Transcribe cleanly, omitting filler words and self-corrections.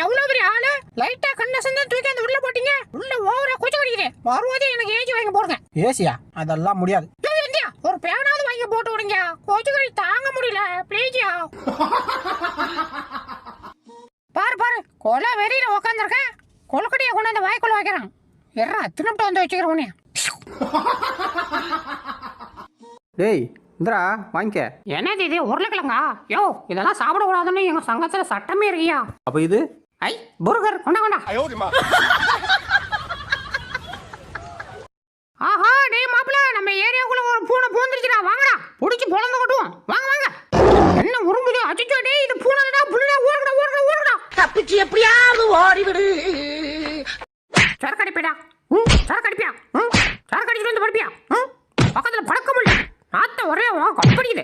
எவ்வளவு பெரிய ஆளு லைட்டா கண்ண சந்தா தூக்கி அந்த உள்ள போட்டீங்க. உள்ள ஓவரா கொச்சு கடிக்குது. வரும்போது எனக்கு ஏசி வாங்கி போடுங்க. ஏசியா? அதெல்லாம் முடியாது. ஒரு பேனாவது வாங்கி போட்டு விடுங்க. கொச்சு கடி தாங்க முடியல ப்ளீஸ்யா. பாரு பாரு கொலை வெறியில உக்காந்துருக்கேன். கொலக்கடியை கொண்டாந்து வாய்க்குள்ள வைக்கிறான். எறா திரும்பிட்டு வந்து வச்சுக்கிறேன் உன்னைய. டேய் இந்தரா வாங்கிக்க. என்னது இது? உருளைக்கிழங்கா? யோ இதெல்லாம் சாப்பிடக்கூடாதுன்னு எங்க சங்கத்துல சட்டமே இருக்கியா? அப்ப இது ஐ புர்கர் கொண்டா கொண்டா. ஆஹா டேய் மாப்ள, நம்ம ஏரியாக்குள்ள ஒரு பூனை பூந்துருச்சுடா. வாங்கடா புடிச்சு பொளந்து கட்டுவோம். வாங்க வாங்க. என்ன உருமுது? அச்சச்சோ டேய் இது பூனைடா புலிடா. ஓடுடா ஓடுடா ஓடுடா. தப்பிச்சு எப்படியாவது ஓடிவிடு. சரக்கடிப்பேடா. சரக்கடிப்பியா? சரக்கடிச்சிட்டு வந்து படுப்பியா? பக்கத்துல பழக்க முடியல. நாத்த ஒரே கப்படிக்குது.